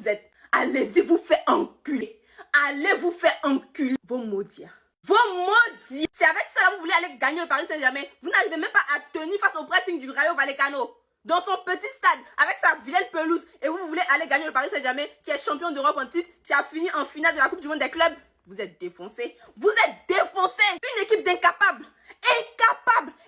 vous êtes. Allez-y vous faire enculer. Allez vous faire enculer. Vos maudits. Vos maudits. C'est avec ça que vous voulez aller gagner le Paris Saint-Germain. Vous n'arrivez même pas à tenir face au pressing du Rayo Vallecano. Dans son petit stade, avec sa vilaine pelouse. Et vous voulez aller gagner le Paris Saint-Germain, qui est champion d'Europe en titre, qui a fini en finale de la Coupe du Monde des clubs. Vous êtes défoncés. Vous êtes défoncés. Une équipe d'incapables.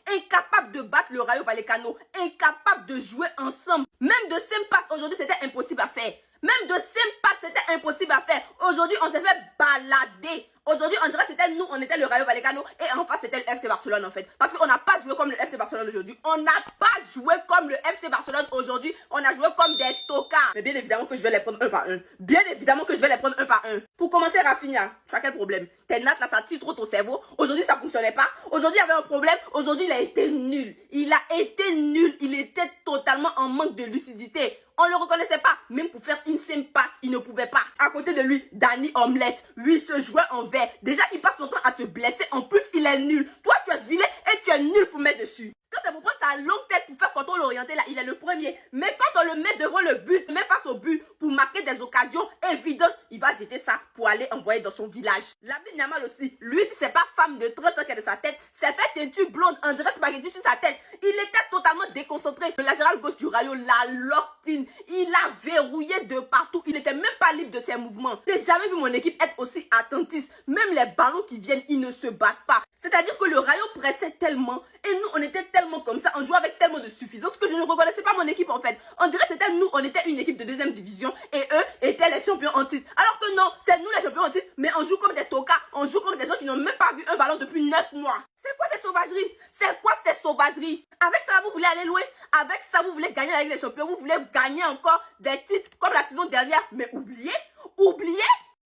Incapable de battre le Rayo Vallecano. Incapable de jouer ensemble. Même de 5 passes aujourd'hui, c'était impossible à faire. Même de 5 passes, c'était impossible à faire. Aujourd'hui, on s'est fait balader. Aujourd'hui, on dirait que c'était nous, on était le Rayo Vallecano et en face, c'était le FC Barcelone en fait. Parce qu'on n'a pas joué comme le FC Barcelone aujourd'hui. On n'a pas joué comme le FC Barcelone aujourd'hui. On a joué comme des tocards. Mais bien évidemment que je vais les prendre un par un. Bien évidemment que je vais les prendre un par un. Pour commencer, Rafinha, tu as quel problème? Tes nattes là, ça tire trop ton cerveau. Aujourd'hui, ça fonctionnait pas. Aujourd'hui, il y avait un problème. Aujourd'hui, il a été nul. Il a été nul. Il était totalement en manque de lucidité. On ne le reconnaissait pas. Même pour faire une simple passe, il ne pouvait pas. À côté de lui, Dani Omelette. Lui, ce joueur en vert. Déjà, il passe son temps à se blesser. En plus, il est nul. Toi, tu es vilain et tu es nul pour mettre dessus. Quand ça vous prend sa longue tête pour faire contrôle orienté, là, il est le premier. Mais quand on le met devant le but, même face au but, pour marquer des occasions évidentes, il va jeter ça pour aller envoyer dans son village. Lamine Yamal aussi, lui, si c'est pas femme de 30 ans qui est de sa tête, c'est fait teinture blonde, on dirait spaghetti sur sa tête. Il était totalement déconcentré. Le latéral gauche du Rayo l'a locked-in. Il a verrouillé de partout. Il n'était même pas libre de ses mouvements. J'ai jamais vu mon équipe être aussi attentiste. Même les ballons qui viennent, ils ne se battent pas. C'est-à-dire que le Rayo pressait tellement et nous, on était tellement comme ça, on jouait avec tellement de suffisance que je ne reconnaissais pas mon équipe en fait. On dirait que c'était nous, on était une équipe de 2e division et eux étaient les champions en titre. Alors que non, c'est nous les champions en titre, mais on joue comme des tocards, on joue comme des gens qui n'ont même pas vu un ballon depuis 9 mois. C'est quoi ces sauvageries? C'est quoi ces sauvageries? Avec ça, vous voulez aller loin? Avec ça, vous voulez gagner la Ligue des Champions? Vous voulez gagner encore des titres comme la saison dernière? Mais oubliez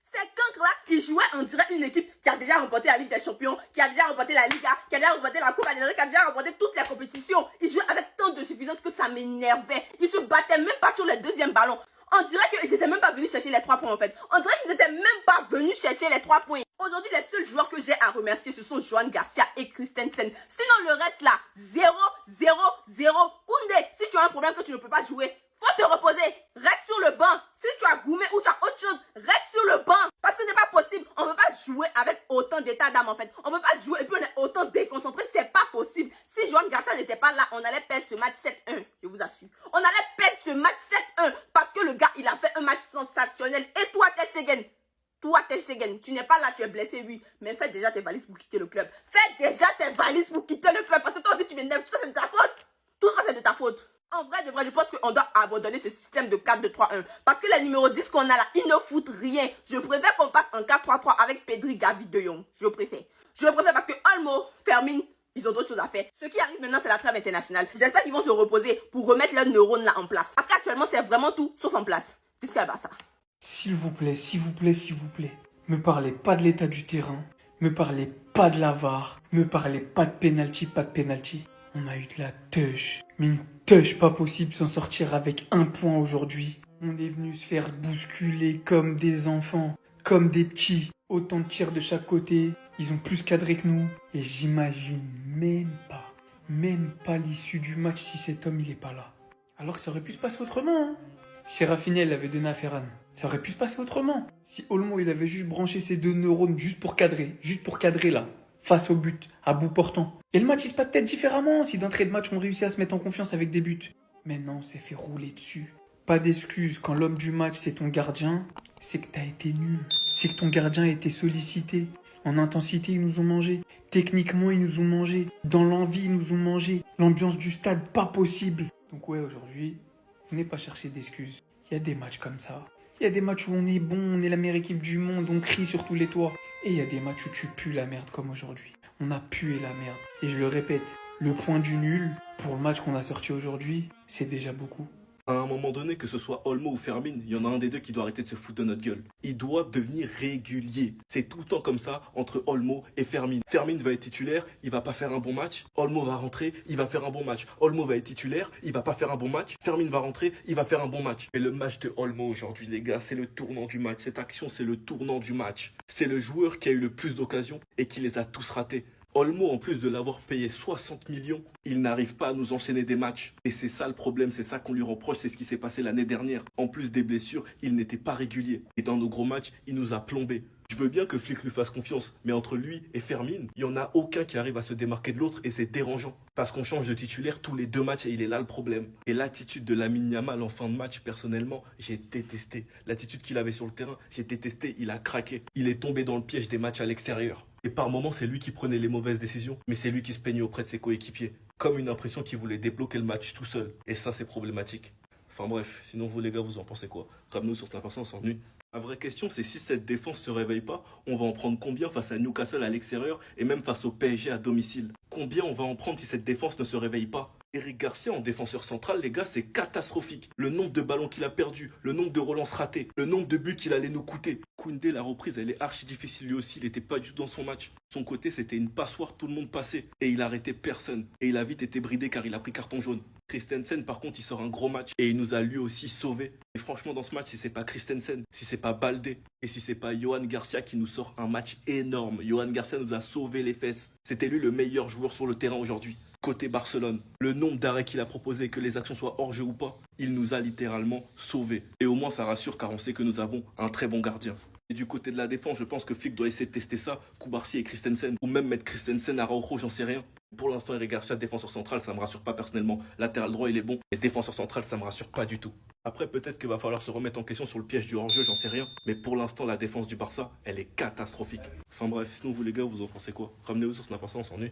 ces cancres-là qui jouaient, on dirait, une équipe qui a déjà remporté la Ligue des Champions, qui a déjà remporté la Liga, qui a déjà remporté la Coupe d'Amérique, qui a déjà remporté toutes les compétitions. Ils jouaient avec tant de suffisance que ça m'énervait. Ils se battaient même pas sur le deuxième ballon. On dirait qu'ils n'étaient même pas venus chercher les 3 points en fait. On dirait qu'ils n'étaient même pas venus chercher les 3 points. Aujourd'hui, les seuls joueurs que j'ai à remercier, ce sont Johan Garcia et Christensen. Sinon, le reste là, 0, 0, 0. Koundé, si tu as un problème que tu ne peux pas jouer, faut te reposer. Reste sur le banc. Si tu as Goumé ou tu as autre chose, reste sur le banc. Parce que c'est pas possible. On ne peut pas jouer avec autant d'état d'âme en fait. On ne peut pas jouer et puis on est autant déconcentré. C'est pas possible. Si Johan Garcia n'était pas là, on allait perdre ce match 7-1. Je vous assure. On allait perdre ce match 7-1. Parce que le gars, il a fait un match sensationnel. Et toi, Ter Stegen, tu n'es pas là, tu es blessé, oui. Mais fais déjà tes valises pour quitter le club. Fais déjà tes valises pour quitter le club. Parce que toi aussi, tu m'énerves. Tout ça, c'est de ta faute. Tout ça, c'est de ta faute. En vrai, de vrai, je pense qu'on doit abandonner ce système de 4-2-3-1. Parce que les numéros 10 qu'on a là, ils ne foutent rien. Je préfère qu'on passe en 4-3-3 avec Pedri, Gavi, De Jong. Je préfère. Je préfère parce que Olmo, Fermin, ils ont d'autres choses à faire. Ce qui arrive maintenant, c'est la trêve internationale. J'espère qu'ils vont se reposer pour remettre leurs neurones là en place. Parce qu'actuellement, c'est vraiment tout sauf en place. Jusqu'à Barça. S'il vous plaît, s'il vous plaît, s'il vous plaît. Me parlez pas de l'état du terrain. Me parlez pas de la VAR. Me parlez pas de penalty, pas de penalty. On a eu de la touche. Mais une touche pas possible s'en sortir avec 1 point aujourd'hui. On est venu se faire bousculer comme des enfants, comme des petits. Autant de tirs de chaque côté. Ils ont plus cadré que nous. Et j'imagine même pas l'issue du match si cet homme il est pas là. Alors que ça aurait pu se passer autrement. Hein. Si Rafinha il avait donné à Ferran, ça aurait pu se passer autrement. Si Olmo il avait juste branché ses 2 neurones juste pour cadrer là. Face au but, à bout portant. Et le match, il se passe peut-être différemment si d'entrée de match on réussit à se mettre en confiance avec des buts. Mais non, on s'est fait rouler dessus. Pas d'excuses, quand l'homme du match c'est ton gardien, c'est que t'as été nul. C'est que ton gardien a été sollicité. En intensité, ils nous ont mangé. Techniquement, ils nous ont mangé. Dans l'envie, ils nous ont mangé. L'ambiance du stade, pas possible. Donc ouais, aujourd'hui, venez pas chercher d'excuses. Il y a des matchs comme ça. Il y a des matchs où on est bon, on est la meilleure équipe du monde, on crie sur tous les toits. Et il y a des matchs où tu pues la merde comme aujourd'hui. On a pué la merde. Et je le répète, le point du nul pour le match qu'on a sorti aujourd'hui, c'est déjà beaucoup. À un moment donné, que ce soit Olmo ou Fermin, il y en a un des deux qui doit arrêter de se foutre de notre gueule. Ils doivent devenir réguliers. C'est tout le temps comme ça entre Olmo et Fermin. Fermin va être titulaire, il va pas faire un bon match. Olmo va rentrer, il va faire un bon match. Olmo va être titulaire, il va pas faire un bon match. Fermin va rentrer, il va faire un bon match. Et le match de Olmo aujourd'hui, les gars, c'est le tournant du match. Cette action, c'est le tournant du match. C'est le joueur qui a eu le plus d'occasions et qui les a tous ratés. Olmo, en plus de l'avoir payé 60 millions, il n'arrive pas à nous enchaîner des matchs. Et c'est ça le problème, c'est ça qu'on lui reproche, c'est ce qui s'est passé l'année dernière. En plus des blessures, il n'était pas régulier. Et dans nos gros matchs, il nous a plombé. Je veux bien que Flick lui fasse confiance, mais entre lui et Fermin, il n'y en a aucun qui arrive à se démarquer de l'autre et c'est dérangeant. Parce qu'on change de titulaire tous les 2 matchs et il est là le problème. Et l'attitude de Lamine Yamal en fin de match, personnellement, j'ai détesté. L'attitude qu'il avait sur le terrain, j'ai détesté, il a craqué. Il est tombé dans le piège des matchs à l'extérieur. Et par moments, c'est lui qui prenait les mauvaises décisions, mais c'est lui qui se peignait auprès de ses coéquipiers. Comme une impression qu'il voulait débloquer le match tout seul. Et ça, c'est problématique. Enfin bref, sinon vous les gars, vous en pensez quoi? Ramenez-nous sur Snap, on s'ennuie. La vraie question, c'est si cette défense se réveille pas, on va en prendre combien face à Newcastle à l'extérieur et même face au PSG à domicile? Combien on va en prendre si cette défense ne se réveille pas? Eric Garcia en défenseur central, les gars, c'est catastrophique. Le nombre de ballons qu'il a perdu, le nombre de relances ratées, le nombre de buts qu'il allait nous coûter. Koundé, la reprise, elle est archi difficile lui aussi, il n'était pas du tout dans son match. Son côté, c'était une passoire, tout le monde passait. Et il arrêtait personne. Et il a vite été bridé car il a pris carton jaune. Christensen, par contre, il sort un gros match et il nous a lui aussi sauvés. Et franchement, dans ce match, si c'est pas Christensen, si c'est pas Baldé et si c'est pas Johan Garcia qui nous sort un match énorme. Johan Garcia nous a sauvé les fesses. C'était lui le meilleur joueur sur le terrain aujourd'hui. Côté Barcelone, le nombre d'arrêts qu'il a proposé, que les actions soient hors jeu ou pas, il nous a littéralement sauvés. Et au moins, ça rassure car on sait que nous avons un très bon gardien. Et du côté de la défense, je pense que Flick doit essayer de tester ça, Koubarsi et Christensen, ou même mettre Christensen à Araujo, j'en sais rien. Pour l'instant, Eric Garcia, défenseur central, ça me rassure pas personnellement. Latéral droit, il est bon, mais défenseur central, ça me rassure pas du tout. Après, peut-être qu'il va falloir se remettre en question sur le piège du hors-jeu, j'en sais rien. Mais pour l'instant, la défense du Barça, elle est catastrophique. Enfin bref, sinon vous les gars, vous en pensez quoi? Ramenez-vous sur Snap, on s'ennuie.